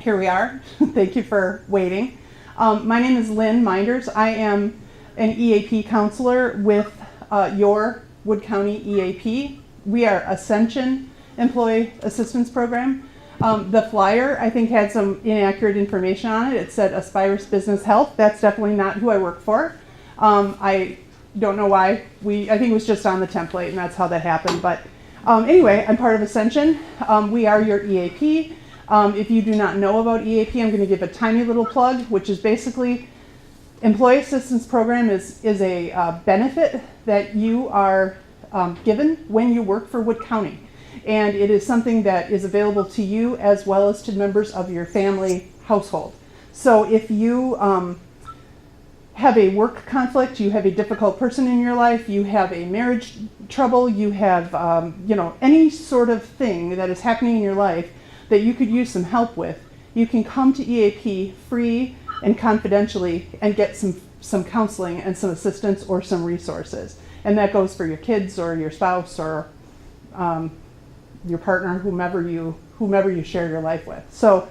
Here we are. Thank you for waiting. My name is Lynn Minders. I am an EAP counselor with your Wood County EAP. We are Ascension Employee Assistance Program. The flyer, I think, had some inaccurate information on it. It said Aspirus Business Health. That's definitely not who I work for. I don't know why. I think it was just on the template, and that's how that happened. But anyway, I'm part of Ascension. We are your EAP. If you do not know about EAP, I'm going to give a tiny little plug, which is basically Employee Assistance Program is a benefit that you are given when you work for Wood County. And it is something that is available to you as well as to members of your family household. So if you have a work conflict, you have a difficult person in your life, you have a marriage trouble, you have any sort of thing that is happening in your life that you could use some help with, you can come to EAP free and confidentially and get some counseling and some assistance or some resources. And that goes for your kids or your spouse or your partner, whomever you share your life with. So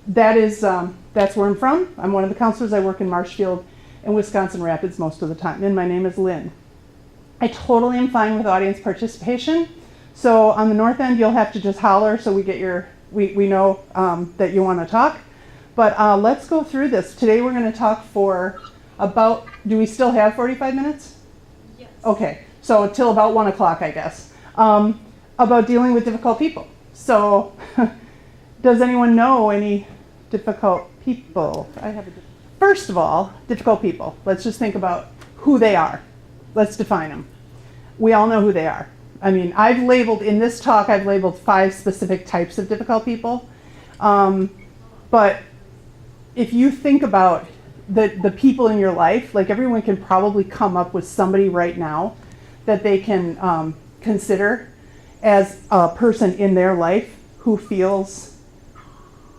that's where I'm from. I'm one of the counselors. I work in Marshfield and Wisconsin Rapids most of the time, and my name is Lynn. I totally am fine with audience participation. So on the north end, you'll have to just holler so we know that you want to talk. But let's go through this. Today we're going to talk for about, do we still have 45 minutes? Yes. Okay, so till about 1 o'clock, I guess. About dealing with difficult people. So does anyone know any difficult people? First of all, difficult people. Let's just think about who they are. Let's define them. We all know who they are. I mean, in this talk, I've labeled 5 specific types of difficult people. But if you think about the people in your life, like everyone can probably come up with somebody right now that they can consider as a person in their life who feels,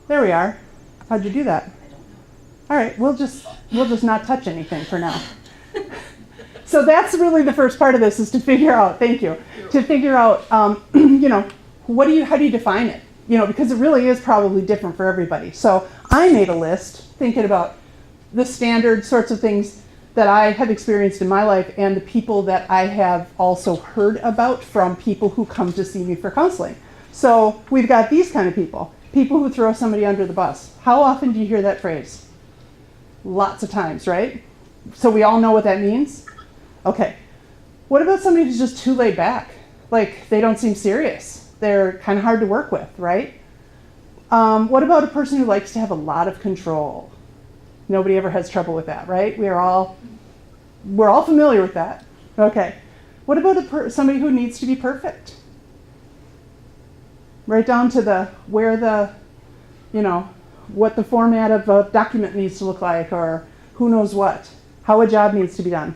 there we are. How'd you do that? All right, we'll just not touch anything for now. So that's really the first part of this, is to figure out, thank you, to figure out, how do you define it? Because it really is probably different for everybody. So I made a list thinking about the standard sorts of things that I have experienced in my life and the people that I have also heard about from people who come to see me for counseling. So we've got these kind of people who throw somebody under the bus. How often do you hear that phrase? Lots of times, right? So we all know what that means? Okay. What about somebody who's just too laid back? Like, they don't seem serious. They're kind of hard to work with, right? What about a person who likes to have a lot of control? Nobody ever has trouble with that, right? We're all familiar with that. Okay. What about somebody who needs to be perfect? Right down to what the format of a document needs to look like, or who knows what, how a job needs to be done.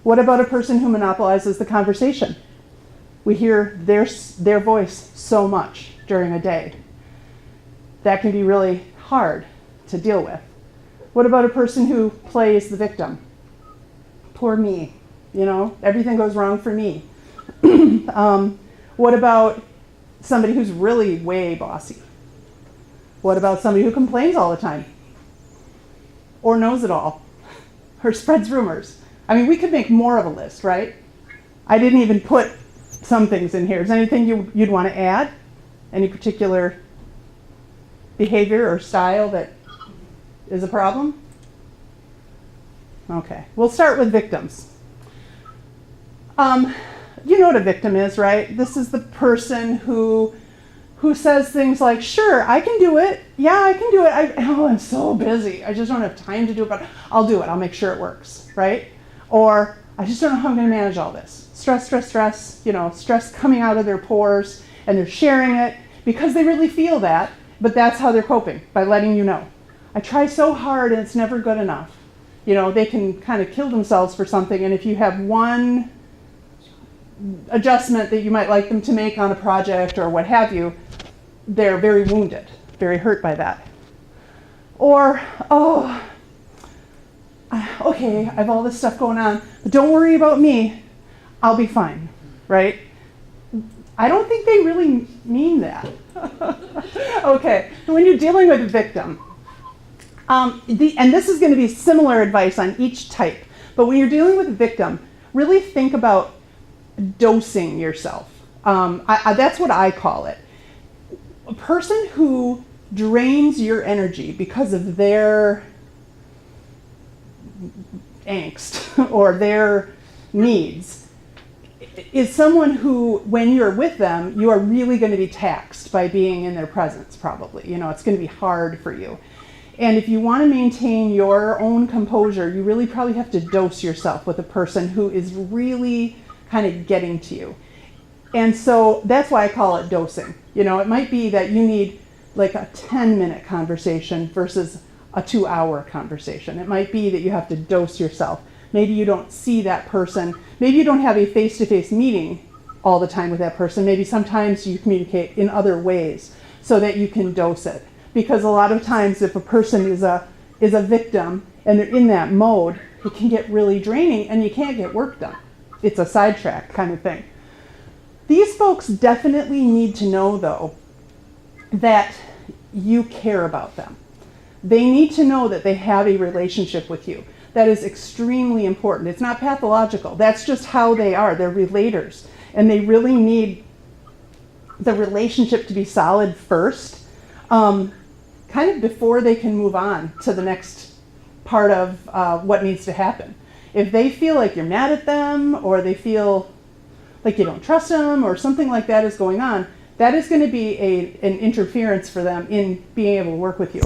What about a person who monopolizes the conversation? We hear their voice so much during a day. That can be really hard to deal with. What about a person who plays the victim? Poor me, everything goes wrong for me. What about somebody who's really way bossy? What about somebody who complains all the time? Or knows it all? Or spreads rumors? I mean, we could make more of a list, right? I didn't even put some things in here. Is there anything you'd want to add? Any particular behavior or style that is a problem? Okay, we'll start with victims. You know what a victim is, right? This is the person who says things like, sure, I can do it. Yeah, I can do it. I'm so busy. I just don't have time to do it, but I'll do it. I'll make sure it works, right? Or I just don't know how I'm going to manage all this. Stress, stress coming out of their pores, and they're sharing it because they really feel that, but that's how they're coping, by letting you know. I try so hard and it's never good enough. They can kind of kill themselves for something, and if you have one adjustment that you might like them to make on a project or what have you, they're very wounded, very hurt by that. Or, okay, I have all this stuff going on, but don't worry about me, I'll be fine, right? I don't think they really mean that. Okay, when you're dealing with a victim, and this is going to be similar advice on each type, but when you're dealing with a victim, really think about dosing yourself. That's what I call it. A person who drains your energy because of their angst or their needs is someone who, when you're with them, you are really going to be taxed by being in their presence, probably. You know, it's going to be hard for you. And if you want to maintain your own composure, you really probably have to dose yourself with a person who is really kind of getting to you. And so that's why I call it dosing. You know, it might be that you need like a 10-minute conversation versus a 2-hour conversation. It might be that you have to dose yourself. Maybe you don't see that person. Maybe you don't have a face-to-face meeting all the time with that person. Maybe sometimes you communicate in other ways so that you can dose it. Because a lot of times if a person is a victim and they're in that mode, it can get really draining and you can't get work done. It's a sidetrack kind of thing. These folks definitely need to know, though, that you care about them. They need to know that they have a relationship with you. That is extremely important. It's not pathological. That's just how they are. They're relators. And they really need the relationship to be solid first, kind of before they can move on to the next part of what needs to happen. If they feel like you're mad at them, or they feel like you don't trust them, or something like that is going on, that is going to be an interference for them in being able to work with you.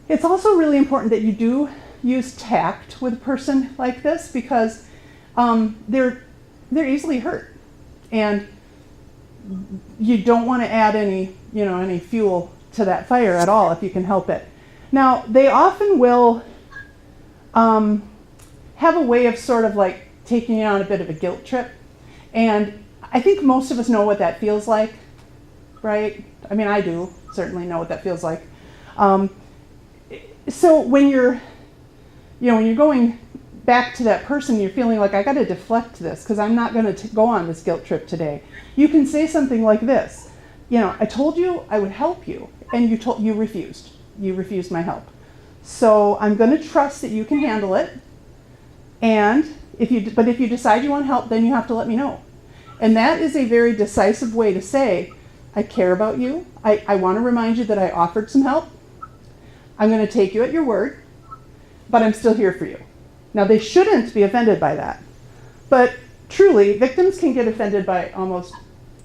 It's also really important that you do use tact with a person like this, because they're easily hurt, and you don't want to add any fuel to that fire at all if you can help it. Now, they often will have a way of sort of like taking you on a bit of a guilt trip, and I think most of us know what that feels like, right? I mean, I do certainly know what that feels like. So when you're going back to that person, you're feeling like, I got to deflect this because I'm not going to go on this guilt trip today. You can say something like this: I told you I would help you, and you refused. You refused my help. So I'm going to trust that you can handle it. And if you decide you want help, then you have to let me know. And that is a very decisive way to say, I care about you. I want to remind you that I offered some help. I'm going to take you at your word, but I'm still here for you. Now, they shouldn't be offended by that. But truly, victims can get offended by almost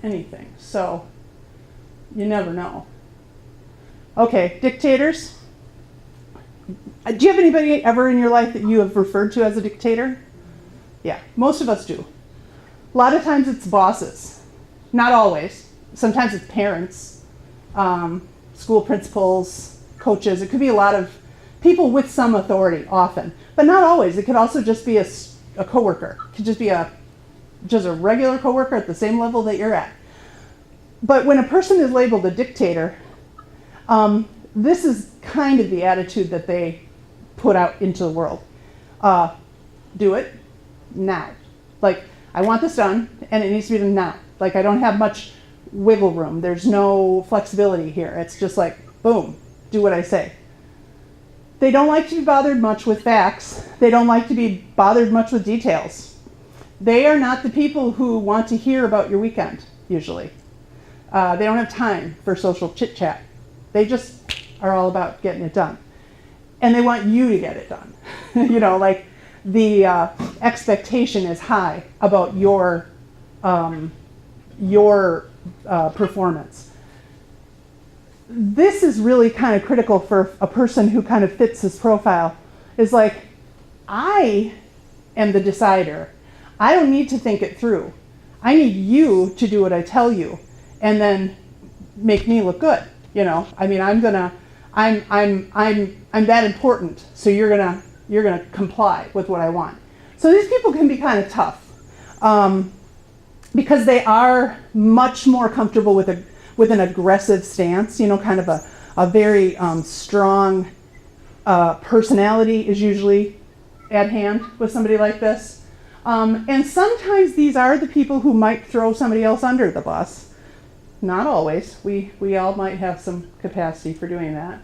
anything. So you never know. Okay, dictators. Do you have anybody ever in your life that you have referred to as a dictator? Yeah, most of us do. A lot of times it's bosses. Not always. Sometimes it's parents, school principals, coaches. It could be a lot of people with some authority often, but not always. It could also just be a coworker. It could just be just a regular coworker at the same level that you're at. But when a person is labeled a dictator, this is kind of the attitude that they put out into the world. Do it now. Like, I want this done, and it needs to be done now. Like, I don't have much wiggle room. There's no flexibility here. It's just like, boom, do what I say. They don't like to be bothered much with facts. They don't like to be bothered much with details. They are not the people who want to hear about your weekend, usually. They don't have time for social chit-chat. They just are all about getting it done. And they want you to get it done. Like the expectation is high about your performance. This is really kind of critical for a person who kind of fits this profile. Is like, I am the decider. I don't need to think it through. I need you to do what I tell you, and then make me look good. I mean, I'm that important, so you're gonna comply with what I want. So these people can be kind of tough, because they are much more comfortable with an aggressive stance. Kind of a very strong personality is usually at hand with somebody like this. And sometimes these are the people who might throw somebody else under the bus. Not always. We all might have some capacity for doing that.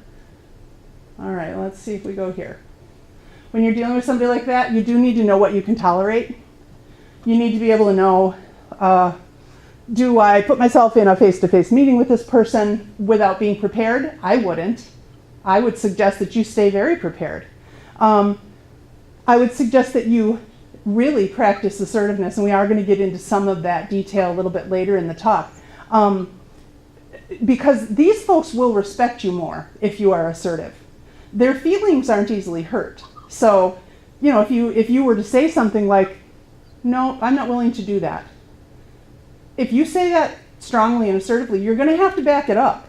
All right, let's see if we go here. When you're dealing with somebody like that, you do need to know what you can tolerate. You need to be able to know, do I put myself in a face-to-face meeting with this person without being prepared? I wouldn't. I would suggest that you stay very prepared. I would suggest that you really practice assertiveness, and we are going to get into some of that detail a little bit later in the talk. Because these folks will respect you more if you are assertive. Their feelings aren't easily hurt. So, you know, if you were to say something like, no, I'm not willing to do that. If you say that strongly and assertively, you're going to have to back it up.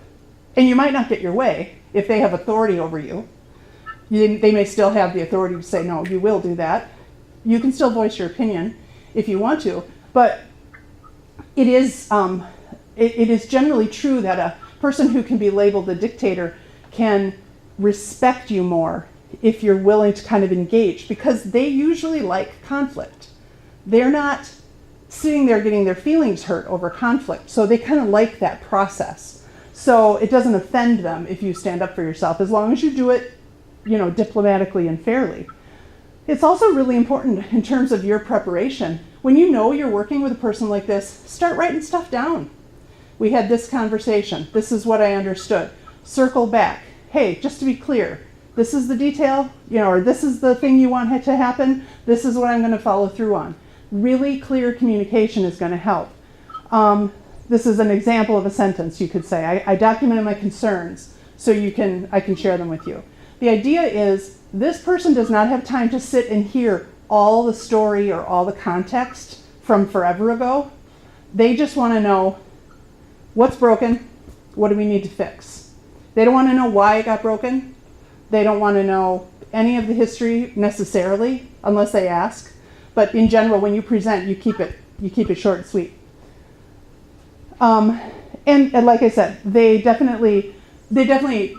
And you might not get your way if they have authority over you. They may still have the authority to say, no, you will do that. You can still voice your opinion if you want to. But it is generally true that a person who can be labeled a dictator can respect you more if you're willing to kind of engage, because they usually like conflict. They're not sitting there getting their feelings hurt over conflict, so they kind of like that process. So it doesn't offend them if you stand up for yourself, as long as you do it, you know, diplomatically and fairly. It's also really important in terms of your preparation. When you know you're working with a person like this, start writing stuff down. We had this conversation. This is what I understood. Circle back. Hey, just to be clear, this is the detail, you know, or this is the thing you want to happen. This is what I'm going to follow through on. Really clear communication is going to help. This is an example of a sentence you could say. I documented my concerns so I can share them with you. The idea is this person does not have time to sit and hear all the story or all the context from forever ago. They just want to know what's broken, what do we need to fix. They don't want to know why it got broken. They don't want to know any of the history necessarily, unless they ask. But in general, when you present, you keep it short and sweet. And like I said, they definitely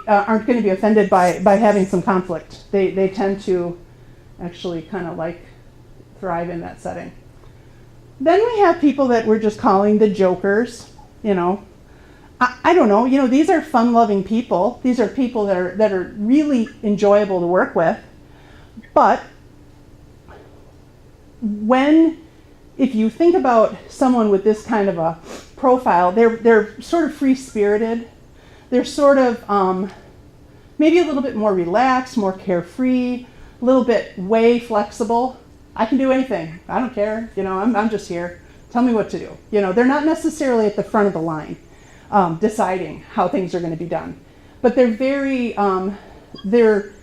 aren't going to be offended by having some conflict. They tend to actually kind of thrive in that setting. Then we have people that we're just calling the Jokerz. You know, I don't know. You know, these are fun-loving people. These are people that are really enjoyable to work with. But if you think about someone with this kind of a profile, they're sort of free-spirited. They're sort of maybe a little bit more relaxed, more carefree, a little bit way flexible. I can do anything. I don't care. You know, I'm just here. Tell me what to do. You know, they're not necessarily at the front of the line deciding how things are going to be done, but they're very innovative.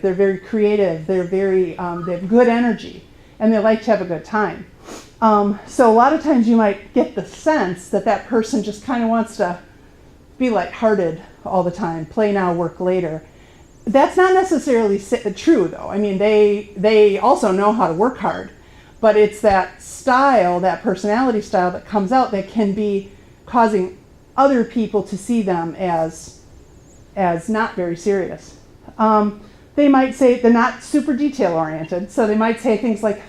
They're very creative. They have good energy, and they like to have a good time. So a lot of times you might get the sense that person just kind of wants to be lighthearted all the time, play now, work later. That's not necessarily true, though. I mean, they also know how to work hard, but it's that style, that personality style that comes out that can be causing other people to see them as not very serious. They might say they're not super detail oriented, so they might say things like,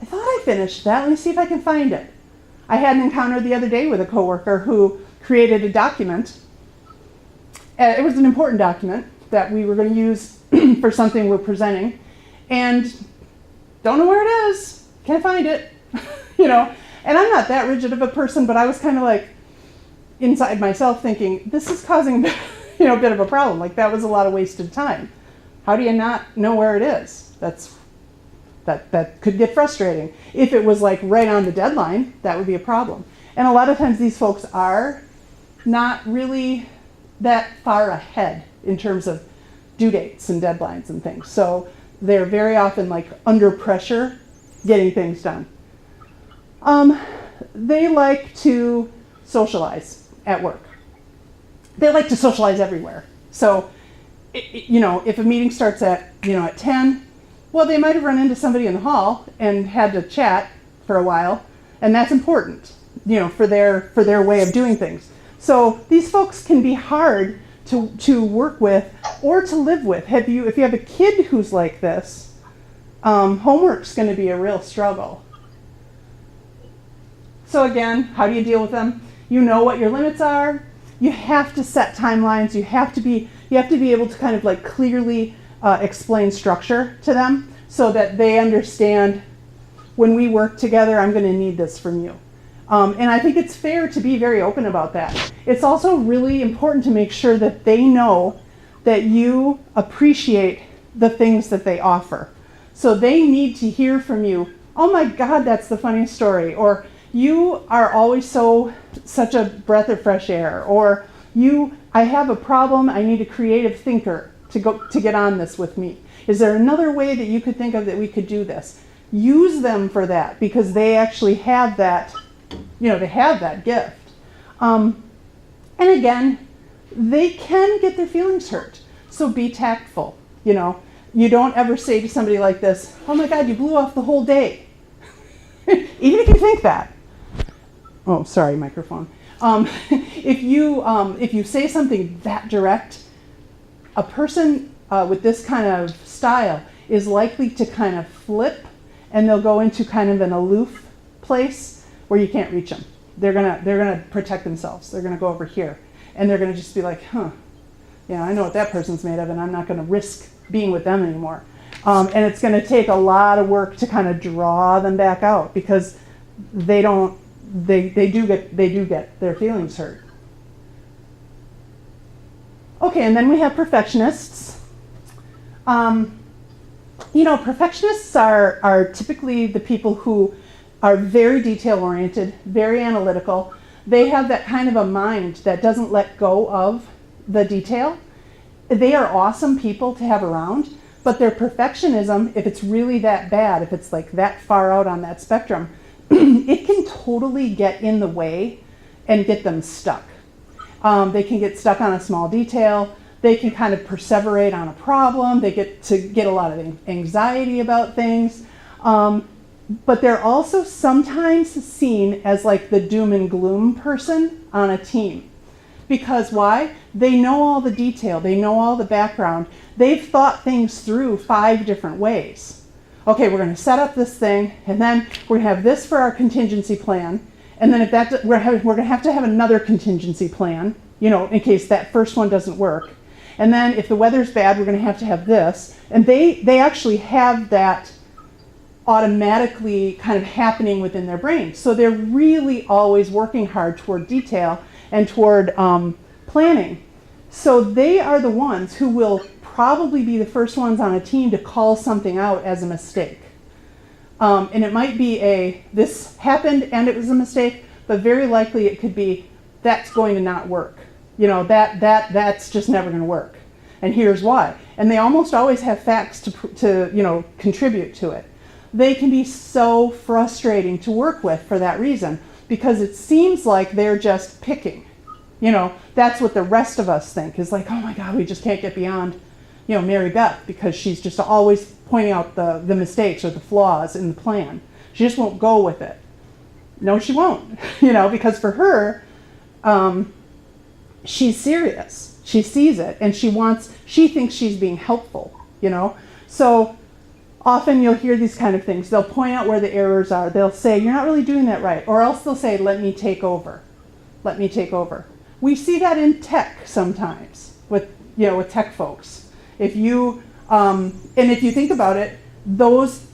I thought I finished that, let me see if I can find it. I had an encounter the other day with a coworker who created a document. It was an important document that we were going to use for something we're presenting, and don't know where it is, can't find it. You know, and I'm not that rigid of a person, but I was kind of like inside myself thinking, this is causing a bit of a problem. Like, that was a lot of wasted time. How do you not know where it is? That could get frustrating. If it was like right on the deadline, that would be a problem. And a lot of times these folks are not really that far ahead in terms of due dates and deadlines and things. So they're very often like under pressure getting things done. They like to socialize at work. They like to socialize everywhere. So, if a meeting starts at 10, well, they might have run into somebody in the hall and had to chat for a while, and that's important, for their way of doing things. So these folks can be hard to work with or to live with. If you have a kid who's like this, homework's going to be a real struggle. So again, how do you deal with them? You know what your limits are. You have to set timelines. You have to be able to kind of like clearly explain structure to them so that they understand, when we work together, I'm going to need this from you. And I think it's fair to be very open about that. It's also really important to make sure that they know that you appreciate the things that they offer. So they need to hear from you, oh my God, that's the funniest story, or you are always such a breath of fresh air, or I have a problem, I need a creative thinker to get on this with me. Is there another way that you could think of that we could do this? Use them for that, because they actually have that, they have that gift. And again, they can get their feelings hurt. So be tactful, You don't ever say to somebody like this, oh my God, you blew off the whole day. Even if you think that. Oh, sorry, microphone. If you say something that direct, a person with this kind of style is likely to kind of flip, and they'll go into kind of an aloof place where you can't reach them. They're gonna protect themselves. They're gonna go over here, and they're gonna just be like, I know what that person's made of, and I'm not gonna risk being with them anymore. And it's gonna take a lot of work to kind of draw them back out, because they do get their feelings hurt. Okay, and then we have perfectionists. Perfectionists are typically the people who are very detail-oriented, very analytical. They have that kind of a mind that doesn't let go of the detail. They are awesome people to have around, but their perfectionism, if it's really that bad, if it's like that far out on that spectrum, it can totally get in the way and get them stuck. They can get stuck on a small detail. They can kind of perseverate on a problem. They get a lot of anxiety about things. But they're also sometimes seen as like the doom and gloom person on a team. Because why? They know all the detail. They know all the background. They've thought things through 5 different ways. Okay, we're going to set up this thing, and then we're going to have this for our contingency plan. And then we're going to have another contingency plan, in case that first one doesn't work. And then if the weather's bad, we're going to have this. And they actually have that automatically kind of happening within their brain. So they're really always working hard toward detail and toward planning. So they are the ones who will probably be the first ones on a team to call something out as a mistake. And it might be this happened and it was a mistake, but very likely it could be, that's going to not work. That's just never going to work. And here's why. And they almost always have facts to contribute to it. They can be so frustrating to work with for that reason, because it seems like they're just picking. That's what the rest of us think, is like, oh my God, we just can't get beyond, Mary Beth, because she's just always pointing out the mistakes or the flaws in the plan. She just won't go with it. No, she won't, because for her, she's serious. She sees it, and she thinks she's being helpful, So often you'll hear these kind of things. They'll point out where the errors are. They'll say, you're not really doing that right. Or else they'll say, let me take over. Let me take over. We see that in tech sometimes with tech folks. If you think about it, those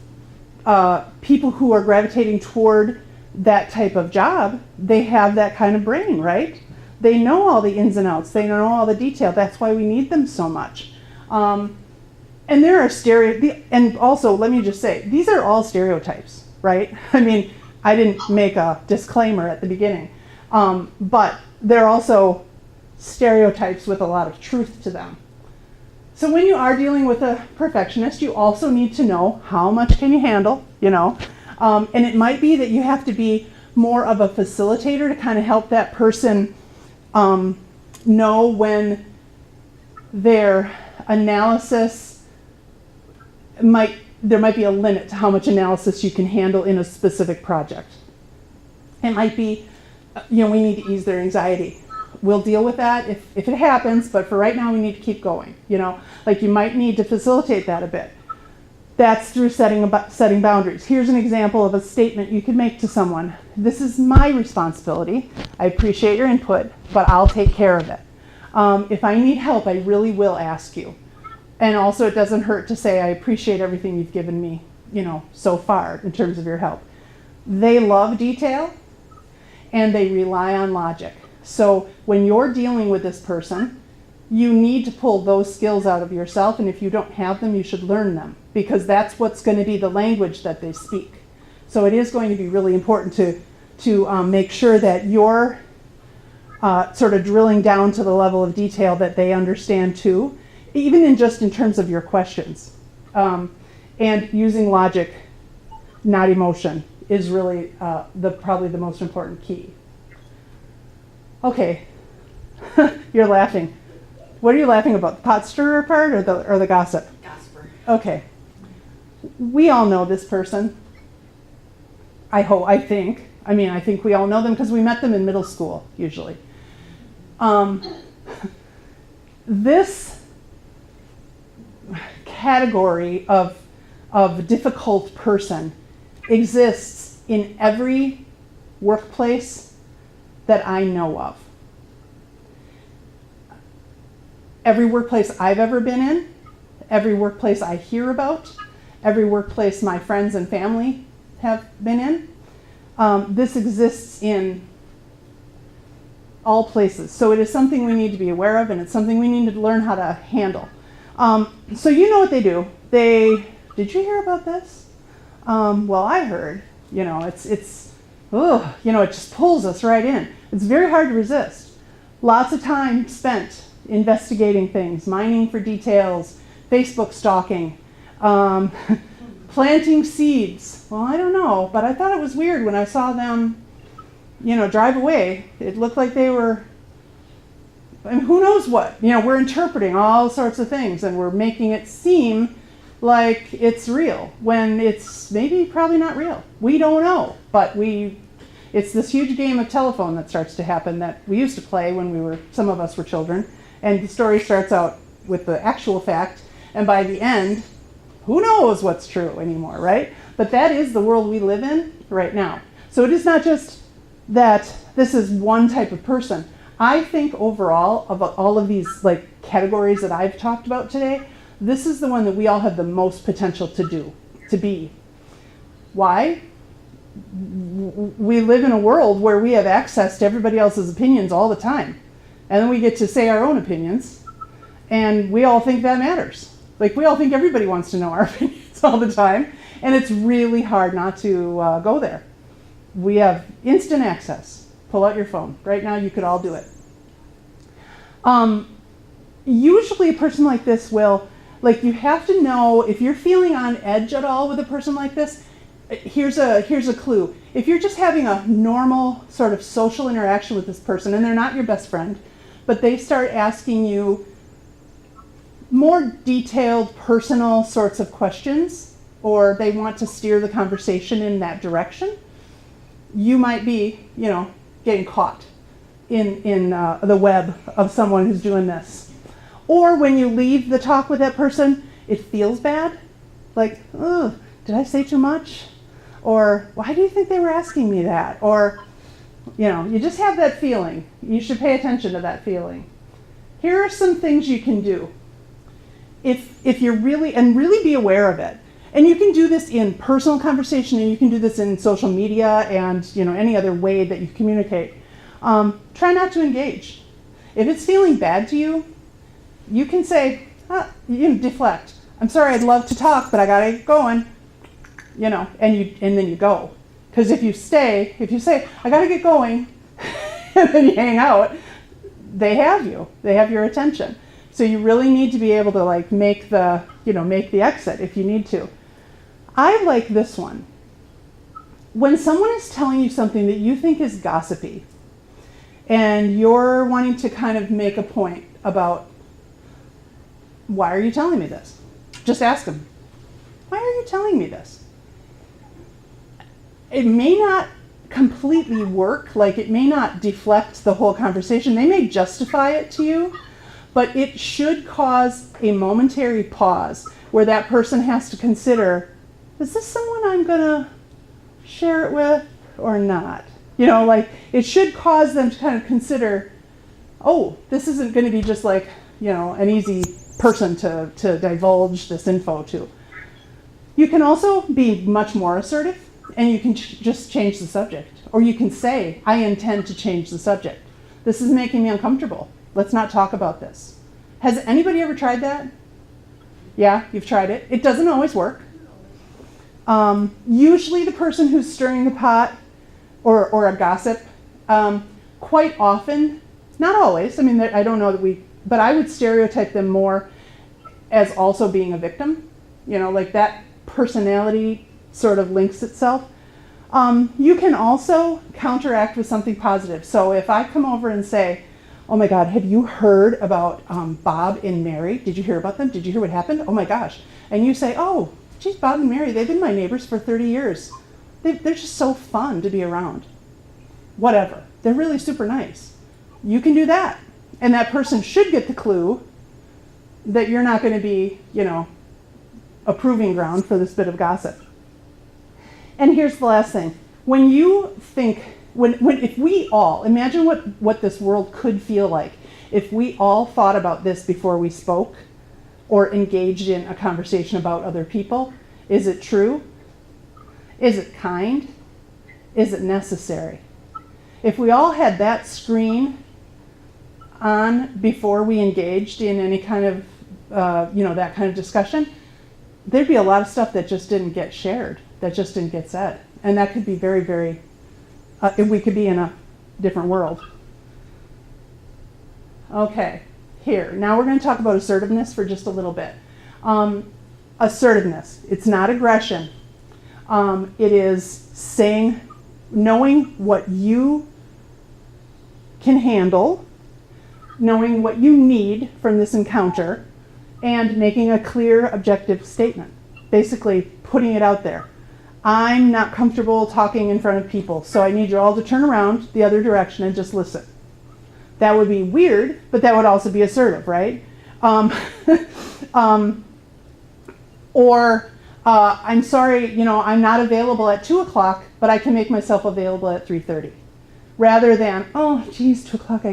people who are gravitating toward that type of job, they have that kind of brain, right? They know all the ins and outs. They know all the detail. That's why we need them so much. And there are and also, let me just say, these are all stereotypes, right? I mean, I didn't make a disclaimer at the beginning, but they're also stereotypes with a lot of truth to them. So when you are dealing with a perfectionist, you also need to know how much can you handle, and it might be that you have to be more of a facilitator to kind of help that person know when their analysis there might be a limit to how much analysis you can handle in a specific project. It might be, we need to ease their anxiety. We'll deal with that if it happens, but for right now we need to keep going. Like you might need to facilitate that a bit. That's through setting boundaries. Here's an example of a statement you could make to someone. This is my responsibility. I appreciate your input, but I'll take care of it. If I need help, I really will ask you. And also, it doesn't hurt to say, I appreciate everything you've given me, so far in terms of your help. They love detail, and they rely on logic. So when you're dealing with this person, you need to pull those skills out of yourself, and if you don't have them, you should learn them, because that's what's going to be the language that they speak. So it is going to be really important to make sure that you're sort of drilling down to the level of detail that they understand too, even in terms of your questions. And using logic, not emotion, is really probably the most important key. Okay, you're laughing. What are you laughing about? The Potstirrer part or the gossip? Gossiper. Okay. We all know this person. I think we all know them because we met them in middle school, usually. This category of difficult person exists in every workplace that I know of. Every workplace I've ever been in, every workplace I hear about, every workplace my friends and family have been in. This exists in all places. So it is something we need to be aware of, and it's something we need to learn how to handle. So you know what they do. Did you hear about this? Well, I heard. It just pulls us right in. It's very hard to resist. Lots of time spent investigating things, mining for details, Facebook stalking, planting seeds. Well, I don't know, but I thought it was weird when I saw them, drive away. It looked like they were, and who knows what. We're interpreting all sorts of things, and we're making it seem like it's real when it's probably not real. We don't know, but it's this huge game of telephone that starts to happen that we used to play when some of us were children. And the story starts out with the actual fact, and by the end, who knows what's true anymore, right? But that is the world we live in right now. So it is not just that this is one type of person. I think overall, of all of these categories that I've talked about today, this is the one that we all have the most potential to be. Why? We live in a world where we have access to everybody else's opinions all the time. And then we get to say our own opinions, and we all think that matters. We all think everybody wants to know our opinions all the time, and it's really hard not to go there. We have instant access. Pull out your phone. Right now, you could all do it. Usually a person like this will, you have to know, if you're feeling on edge at all with a person like this, here's a clue. If you're just having a normal sort of social interaction with this person, and they're not your best friend, but they start asking you more detailed, personal sorts of questions, or they want to steer the conversation in that direction, you might be, getting caught in the web of someone who's doing this. Or when you leave the talk with that person, it feels bad. Oh, did I say too much? Or why do you think they were asking me that? Or, you just have that feeling. You should pay attention to that feeling. Here are some things you can do. If you're really be aware of it. And you can do this in personal conversation, and you can do this in social media and any other way that you communicate. Try not to engage. If it's feeling bad to you, you can say, you can deflect. I'm sorry, I'd love to talk, but I gotta get going. And then you go. Because if you say, I gotta get going, and then you hang out, they have you. They have your attention. So you really need to be able to make the exit if you need to. I like this one. When someone is telling you something that you think is gossipy, and you're wanting to kind of make a point about, why are you telling me this? Just ask them, why are you telling me this? It may not completely work, it may not deflect the whole conversation. They may justify it to you, but it should cause a momentary pause where that person has to consider, is this someone I'm going to share it with or not? You know, like it should cause them to kind of consider, oh, this isn't going to be just like, you know, an easy person to divulge this info to. You can also be much more assertive, and you can just change the subject. Or you can say, I intend to change the subject. This is making me uncomfortable. Let's not talk about this. Has anybody ever tried that? Yeah, you've tried it. It doesn't always work. Usually the person who's stirring the pot or a gossip, quite often, not always, I mean, I don't know that but I would stereotype them more as also being a victim. You know, like that personality sort of links itself. You can also counteract with something positive. So if I come over and say, oh my God, have you heard about Bob and Mary? Did you hear about them? Did you hear what happened? Oh my gosh. And you say, oh, geez, Bob and Mary, they've been my neighbors for 30 years. They're just so fun to be around. Whatever. They're really super nice. You can do that. And that person should get the clue that you're not going to be, you know, a proving ground for this bit of gossip. And here's the last thing. When you think, if we all, imagine what this world could feel like if we all thought about this before we spoke or engaged in a conversation about other people. Is it true? Is it kind? Is it necessary? If we all had that screen on before we engaged in any kind of, that kind of discussion, there'd be a lot of stuff that just didn't get shared, that just didn't get said. And that could be very, very, we could be in a different world. Okay, here. Now we're going to talk about assertiveness for just a little bit. Assertiveness, it's not aggression. It is knowing what you can handle, knowing what you need from this encounter, and making a clear, objective statement. Basically, putting it out there. I'm not comfortable talking in front of people, so I need you all to turn around the other direction and just listen. That would be weird, but that would also be assertive, right? I'm sorry, I'm not available at 2 o'clock, but I can make myself available at 3:30. Rather than, oh, geez, 2 o'clock,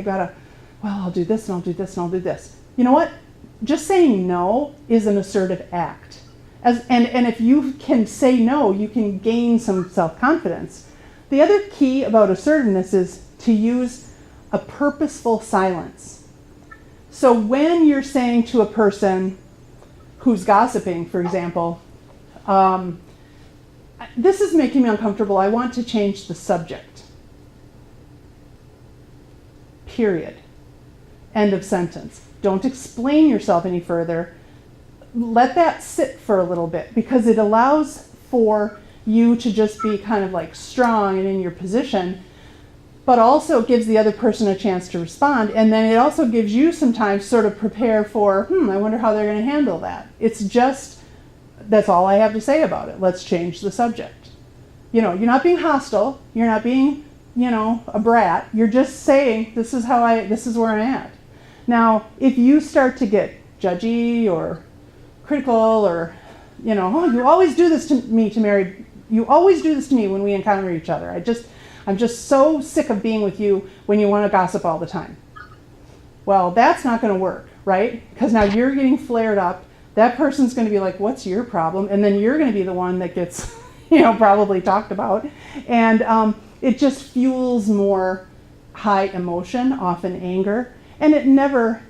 I'll do this and I'll do this and I'll do this. You know what? Just saying no is an assertive act. And if you can say no, you can gain some self-confidence. The other key about assertiveness is to use a purposeful silence. So when you're saying to a person who's gossiping, for example, this is making me uncomfortable, I want to change the subject. Period. End of sentence. Don't explain yourself any further. Let that sit for a little bit, because it allows for you to just be kind of like strong and in your position, but also gives the other person a chance to respond. And then it also gives you some time to sort of prepare for, I wonder how they're going to handle that. It's just, that's all I have to say about it. Let's change the subject. You're not being hostile. You're not being, a brat. You're just saying, this is where I'm at. Now, if you start to get judgy or critical or, oh, you always do this to me, Mary. You always do this to me when we encounter each other. I'm just so sick of being with you when you want to gossip all the time. Well, that's not going to work, right? Because now you're getting flared up. That person's going to be like, what's your problem? And then you're going to be the one that gets, probably talked about. And it just fuels more high emotion, often anger. And it never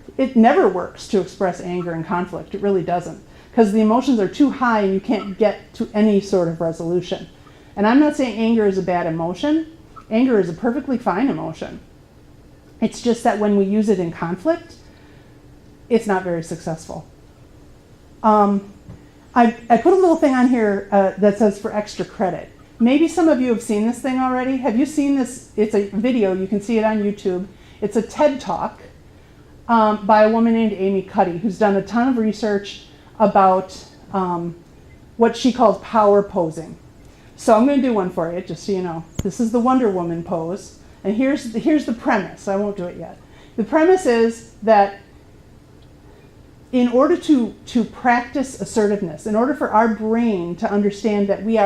works to express anger and conflict. It really doesn't. Because the emotions are too high and you can't get to any sort of resolution. And I'm not saying anger is a bad emotion. Anger is a perfectly fine emotion. It's just that when we use it in conflict, it's not very successful. I put a little thing on here that says for extra credit. Maybe some of you have seen this thing already. Have you seen this? It's a video. You can see it on YouTube. It's a TED Talk by a woman named Amy Cuddy, who's done a ton of research about what she calls power posing. So I'm going to do one for you, just so you know. This is the Wonder Woman pose. And here's the premise. I won't do it yet. The premise is that in order to practice assertiveness, in order for our brain to understand that we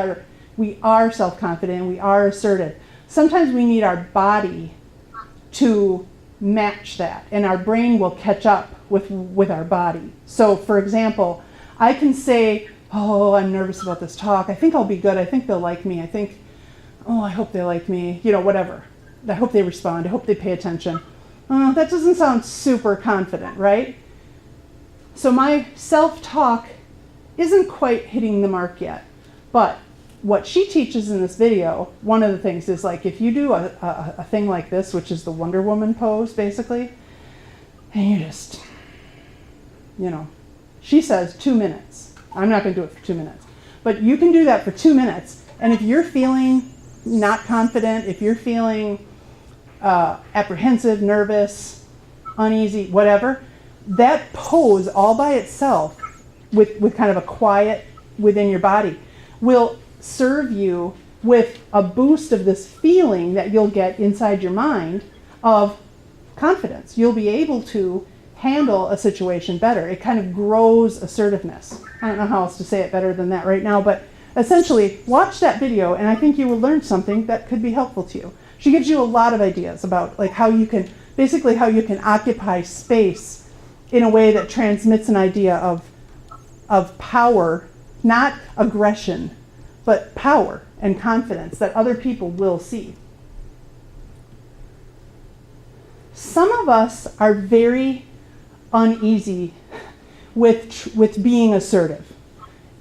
are self-confident, we are assertive, sometimes we need our body to match that, and our brain will catch up with our body. So for example, I can say, oh, I'm nervous about this talk. I think I'll be good. I think they'll like me. I hope they like me. Whatever. I hope they respond. I hope they pay attention. That doesn't sound super confident, right? So my self-talk isn't quite hitting the mark yet. But what she teaches in this video, one of the things is like if you do a thing like this, which is the Wonder Woman pose basically, and you just, she says 2 minutes. I'm not going to do it for 2 minutes. But you can do that for 2 minutes. And if you're feeling not confident, if you're feeling apprehensive, nervous, uneasy, whatever, that pose all by itself with kind of a quiet within your body will serve you with a boost of this feeling that you'll get inside your mind of confidence. You'll be able to handle a situation better. It kind of grows assertiveness. I don't know how else to say it better than that right now, but essentially watch that video and I think you will learn something that could be helpful to you. She gives you a lot of ideas about like how you can occupy space in a way that transmits an idea of power, not aggression, but power and confidence that other people will see. Some of us are very uneasy with being assertive.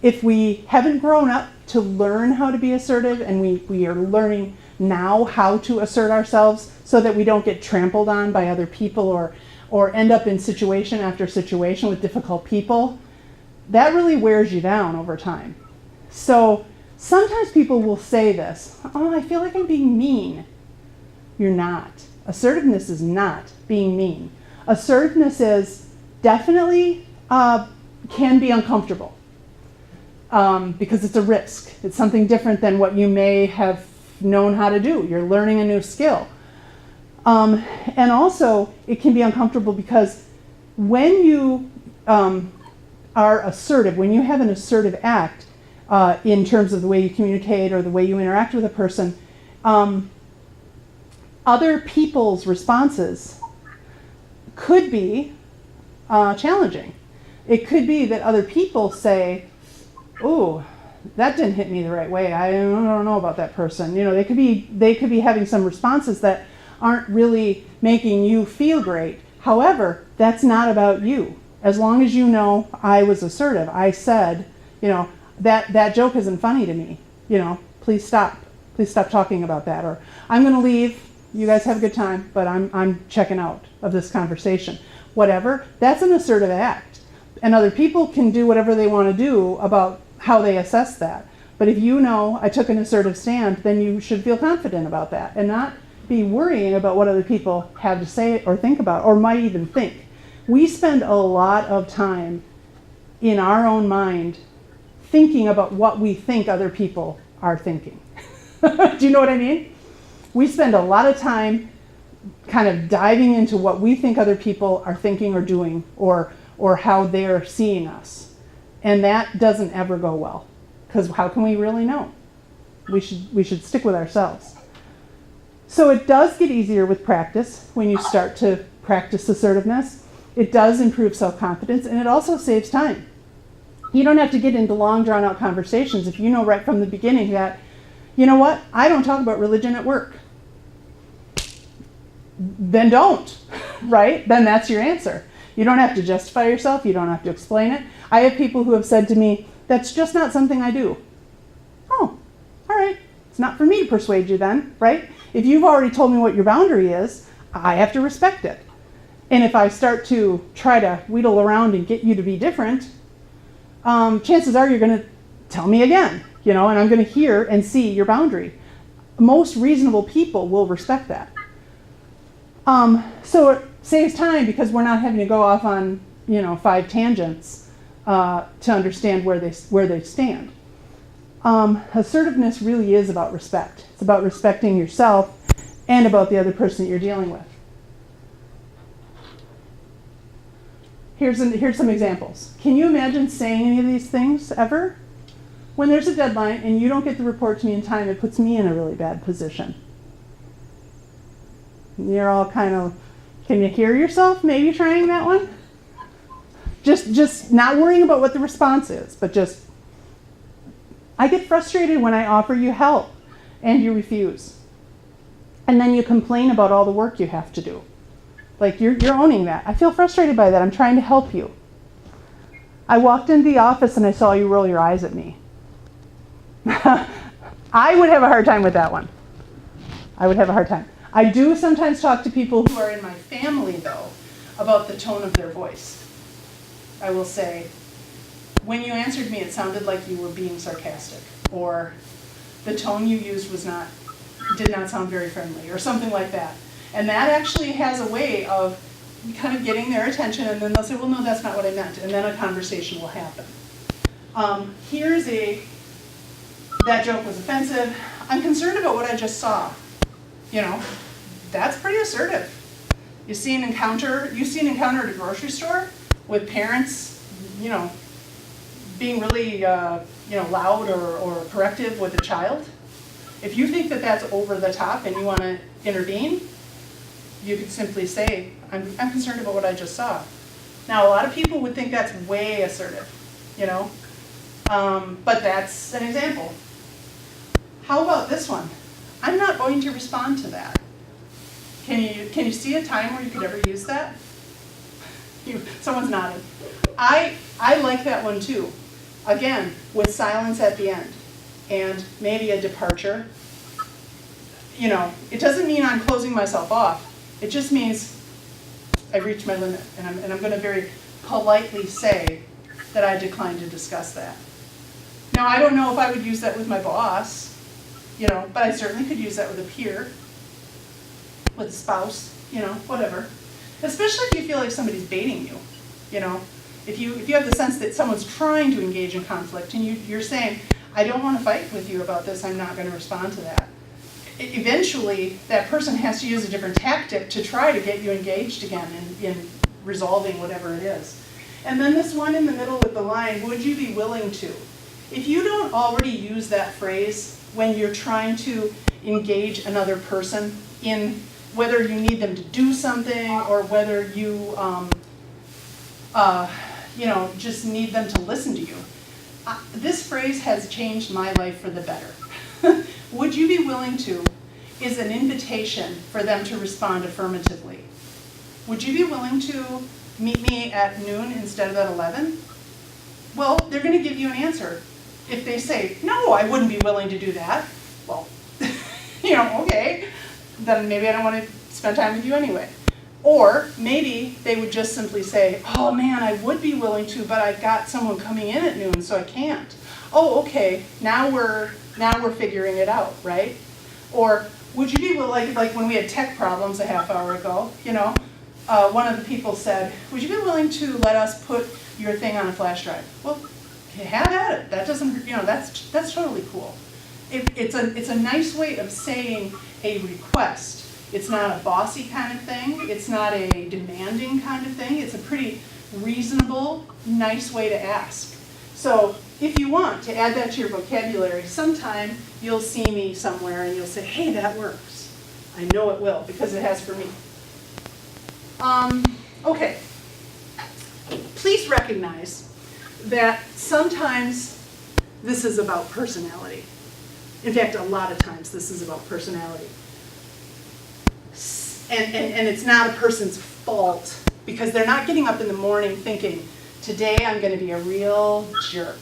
If we haven't grown up to learn how to be assertive and we are learning now how to assert ourselves so that we don't get trampled on by other people or end up in situation after situation with difficult people, that really wears you down over time. So sometimes people will say this, oh, I feel like I'm being mean. You're not. Assertiveness is not being mean. Assertiveness is definitely can be uncomfortable because it's a risk. It's something different than what you may have known how to do. You're learning a new skill. And also, it can be uncomfortable because when you are assertive, when you have an assertive act in terms of the way you communicate or the way you interact with a person, other people's responses could be challenging. It could be that other people say, "Oh, that didn't hit me the right way. I don't know about that person." They could be having some responses that aren't really making you feel great. However, that's not about you. As long as you know I was assertive, I said, that joke isn't funny to me. Please stop. Please stop talking about that. Or I'm going to leave. You guys have a good time, but I'm checking out of this conversation. Whatever. That's an assertive act. And other people can do whatever they want to do about how they assess that. But if you know I took an assertive stand, then you should feel confident about that and not be worrying about what other people have to say or think about or might even think. We spend a lot of time in our own mind thinking about what we think other people are thinking. Do you know what I mean? We spend a lot of time kind of diving into what we think other people are thinking or doing or how they're seeing us. And that doesn't ever go well, because how can we really know? We should stick with ourselves. So it does get easier with practice when you start to practice assertiveness. It does improve self-confidence, and it also saves time. You don't have to get into long, drawn-out conversations if you know right from the beginning that, you know what, I don't talk about religion at work. Then don't, right? Then that's your answer. You don't have to justify yourself. You don't have to explain it. I have people who have said to me, that's just not something I do. Oh, all right. It's not for me to persuade you then, right? If you've already told me what your boundary is, I have to respect it. And if I start to try to wheedle around and get you to be different, chances are you're going to tell me again, and I'm going to hear and see your boundary. Most reasonable people will respect that. So it saves time because we're not having to go off on, 5 tangents to understand where they stand. Assertiveness really is about respect. It's about respecting yourself and about the other person that you're dealing with. here's some examples. Can you imagine saying any of these things ever? When there's a deadline and you don't get the report to me in time, it puts me in a really bad position. You're all kind of, can you hear yourself maybe trying that one? Just not worrying about what the response is, but just, I get frustrated when I offer you help and you refuse. And then you complain about all the work you have to do. Like you're owning that. I feel frustrated by that. I'm trying to help you. I walked into the office and I saw you roll your eyes at me. I would have a hard time with that one. I would have a hard time. I do sometimes talk to people who are in my family, though, about the tone of their voice. I will say, when you answered me, it sounded like you were being sarcastic, or the tone you used did not sound very friendly, or something like that. And that actually has a way of kind of getting their attention, and then they'll say, well, no, that's not what I meant, and then a conversation will happen. Here's that joke was offensive. I'm concerned about what I just saw. That's pretty assertive. You see an encounter at a grocery store with parents, being really, loud or corrective with a child. If you think that that's over the top and you want to intervene, you could simply say, I'm concerned about what I just saw. Now, a lot of people would think that's way assertive, but that's an example. How about this one? I'm not going to respond to that. Can you see a time where you could ever use that? Someone's nodding. I like that one too. Again, with silence at the end and maybe a departure. It doesn't mean I'm closing myself off. It just means I've reached my limit, and I'm going to very politely say that I decline to discuss that. Now, I don't know if I would use that with my boss, but I certainly could use that with a peer, with a spouse, whatever. Especially if you feel like somebody's baiting you, If you have the sense that someone's trying to engage in conflict and you're saying, I don't want to fight with you about this, I'm not going to respond to that. Eventually, that person has to use a different tactic to try to get you engaged again in resolving whatever it is. And then this one in the middle with the line, would you be willing to? If you don't already use that phrase when you're trying to engage another person in whether you need them to do something or whether you just need them to listen to you, this phrase has changed my life for the better. Would you be willing to is an invitation for them to respond affirmatively. Would you be willing to meet me at noon instead of at 11? Well, they're going to give you an answer. If they say, no, I wouldn't be willing to do that, well, okay, then maybe I don't want to spend time with you anyway. Or maybe they would just simply say, oh man, I would be willing to, but I've got someone coming in at noon, so I can't. Oh, okay, now we're figuring it out, right? Or would you be willing, like when we had tech problems a half hour ago, one of the people said, would you be willing to let us put your thing on a flash drive? Well, have at it. That doesn't, that's totally cool. It's a nice way of saying a request. It's not a bossy kind of thing. It's not a demanding kind of thing. It's a pretty reasonable, nice way to ask. So if you want to add that to your vocabulary, sometime you'll see me somewhere and you'll say, hey, that works. I know it will because it has for me. Okay. Please recognize that sometimes this is about personality. In fact, a lot of times this is about personality. And it's not a person's fault because they're not getting up in the morning thinking, today I'm going to be a real jerk.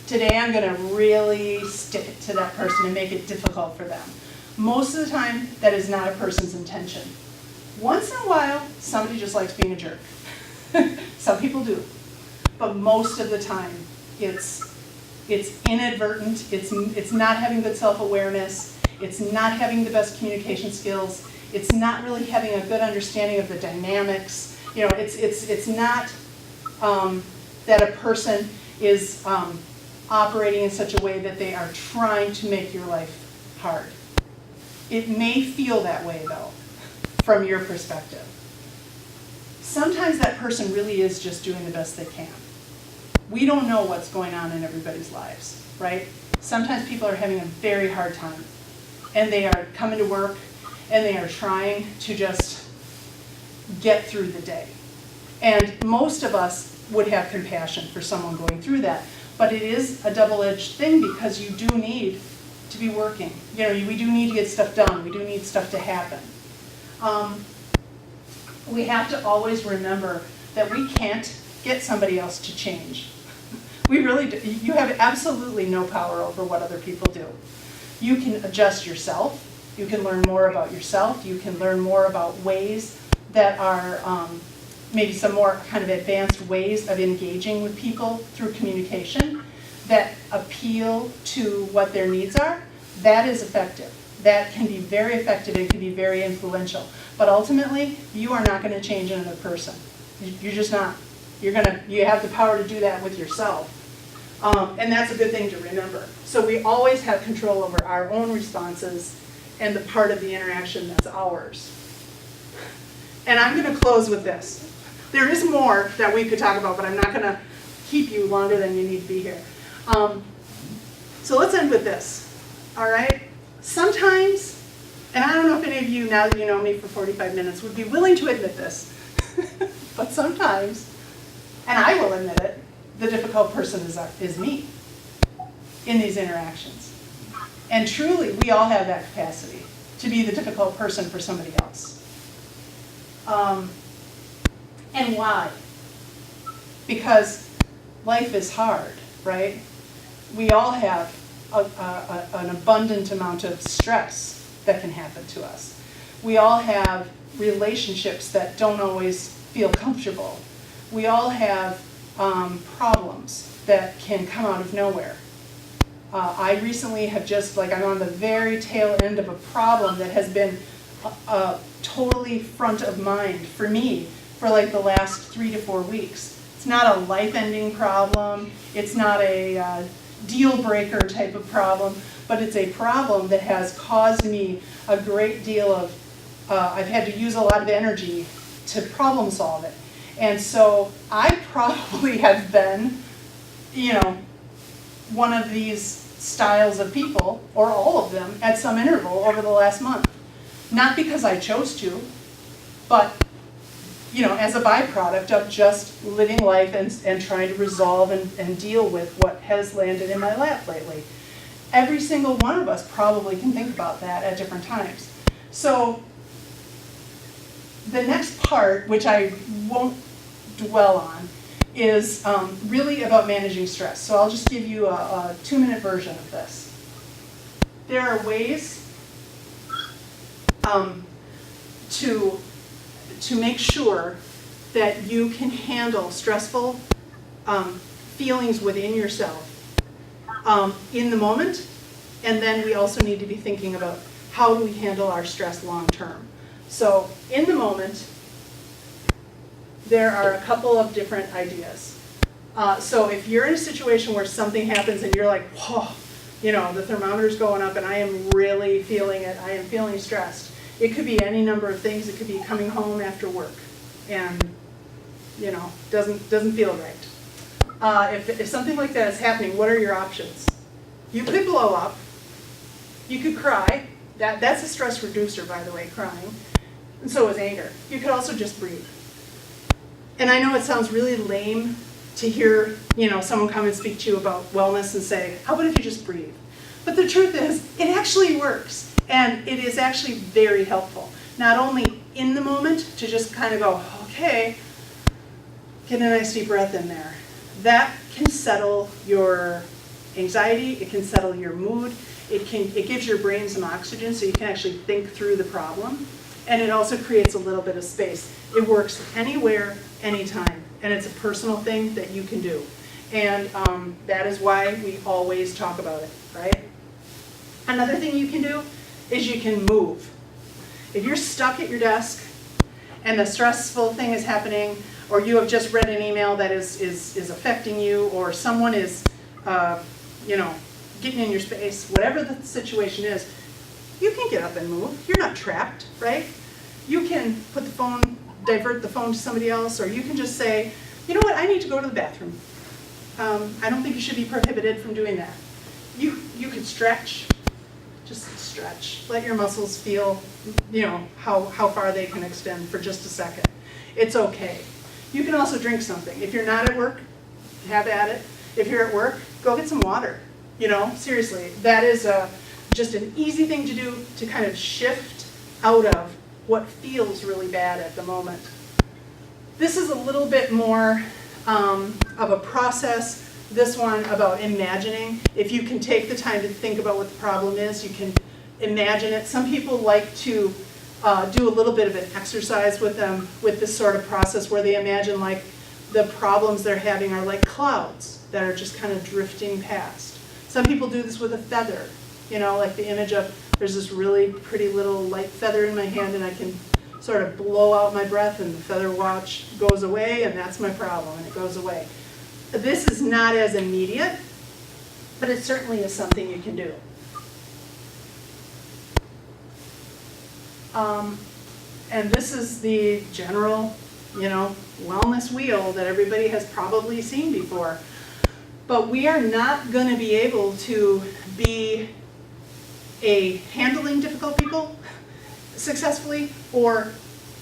Today I'm going to really stick it to that person and make it difficult for them. Most of the time, that is not a person's intention. Once in a while, somebody just likes being a jerk. Some people do. But most of the time, it's inadvertent, it's not having good self-awareness, it's not having the best communication skills, it's not really having a good understanding of the dynamics. It's not that a person is operating in such a way that they are trying to make your life hard. It may feel that way, though, from your perspective. sometimes that person really is just doing the best they can. We don't know what's going on in everybody's lives, right? Sometimes people are having a very hard time, and they are coming to work, and they are trying to just get through the day. And most of us would have compassion for someone going through that, but it is a double-edged thing because you do need to be working. You know, we do need to get stuff done. We do need stuff to happen. We have to always remember that we can't get somebody else to change. We really do. You have absolutely no power over what other people do. You can adjust yourself. You can learn more about yourself. You can learn more about ways that are maybe some more kind of advanced ways of engaging with people through communication that appeal to what their needs are. That is effective. That can be very effective and can be very influential. But ultimately, you are not going to change another person. You're just not. You have the power to do that with yourself. And that's a good thing to remember. So we always have control over our own responses and the part of the interaction that's ours. And I'm going to close with this. There is more that we could talk about, but I'm not going to keep you longer than you need to be here. So let's end with this. All right? Sometimes, and I don't know if any of you, now that you know me for 45 minutes, would be willing to admit this, but sometimes, and I will admit it, the difficult person is me in these interactions. And truly, we all have that capacity to be the difficult person for somebody else. And why? Because life is hard, right? We all have an abundant amount of stress that can happen to us. We all have relationships that don't always feel comfortable. We all have problems that can come out of nowhere. I recently have I'm on the very tail end of a problem that has been totally front of mind for me for like the last 3 to 4 weeks. It's not a life-ending problem. It's not a deal breaker type of problem, but it's a problem that has caused me a great deal of, I've had to use a lot of energy to problem solve it. And so I probably have been, one of these styles of people, or all of them, at some interval over the last month. Not because I chose to, but as a byproduct of just living life and trying to resolve and deal with what has landed in my lap lately. Every single one of us probably can think about that at different times. So the next part, which I won't dwell on, is really about managing stress. So I'll just give you a 2-minute version of this. There are ways to make sure that you can handle stressful feelings within yourself in the moment, and then we also need to be thinking about how do we handle our stress long term. So in the moment, there are a couple of different ideas. So if you're in a situation where something happens and you're like, whoa, the thermometer's going up and I am really feeling it, I am feeling stressed. It could be any number of things. It could be coming home after work and, doesn't feel right. If something like that is happening, what are your options? You could blow up. You could cry. That's a stress reducer, by the way, crying. And so is anger. You could also just breathe. And I know it sounds really lame to hear, someone come and speak to you about wellness and say, how about if you just breathe? But the truth is, it actually works. And it is actually very helpful. Not only in the moment to just kind of go, okay, get a nice deep breath in there. That can settle your anxiety. It can settle your mood. It gives your brain some oxygen so you can actually think through the problem. And it also creates a little bit of space. It works anywhere, anytime. And it's a personal thing that you can do. And that is why we always talk about it, right? Another thing you can do is you can move. If you're stuck at your desk and the stressful thing is happening, or you have just read an email that is affecting you, or someone is, getting in your space, whatever the situation is, you can get up and move. You're not trapped, right? You can put the phone divert the phone to somebody else, or you can just say, you know what, I need to go to the bathroom. I don't think you should be prohibited from doing that. You could stretch, just stretch. Let your muscles feel, you know, how far they can extend for just a second. It's okay. You can also drink something. If you're not at work, have at it. If you're at work, go get some water. You know, seriously, that is just an easy thing to do to kind of shift out of what feels really bad at the moment. This is a little bit more of a process. This one about imagining. If you can take the time to think about what the problem is, you can imagine it. Some people like to do a little bit of an exercise with them with this sort of process where they imagine like the problems they're having are like clouds that are just kind of drifting past. Some people do this with a feather, you know, like the image of there's this really pretty little light feather in my hand and I can sort of blow out my breath and the feather watch goes away and that's my problem and it goes away. This is not as immediate, but it certainly is something you can do. And this is the general, you know, wellness wheel that everybody has probably seen before. But we are not going to be able to be handling difficult people successfully or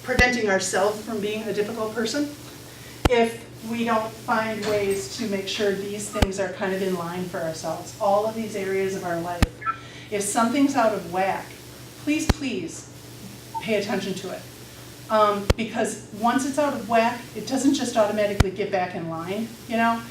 preventing ourselves from being a difficult person if we don't find ways to make sure these things are kind of in line for ourselves. All of these areas of our life. If something's out of whack, please, please pay attention to it. Because once it's out of whack, it doesn't just automatically get back in line, you know?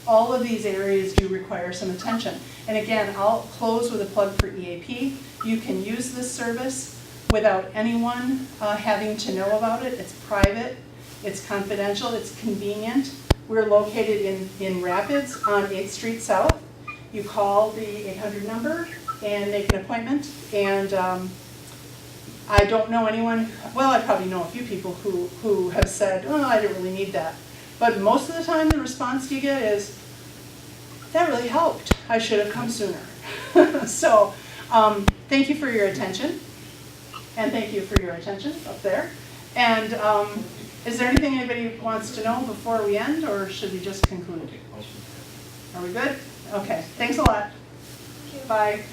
All of these areas do require some attention. And again, I'll close with a plug for EAP. You can use this service without anyone having to know about it. It's private, it's confidential, it's convenient. We're located in Rapids on 8th Street South. You call the 800 number and make an appointment. And I don't know anyone, well, I probably know a few people who have said, oh, I didn't really need that. But most of the time the response you get is, that really helped. I should have come sooner. So thank you for your attention. And thank you for your attention up there. And is there anything anybody wants to know before we end, or should we just conclude? Are we good? Okay, thanks a lot. Bye.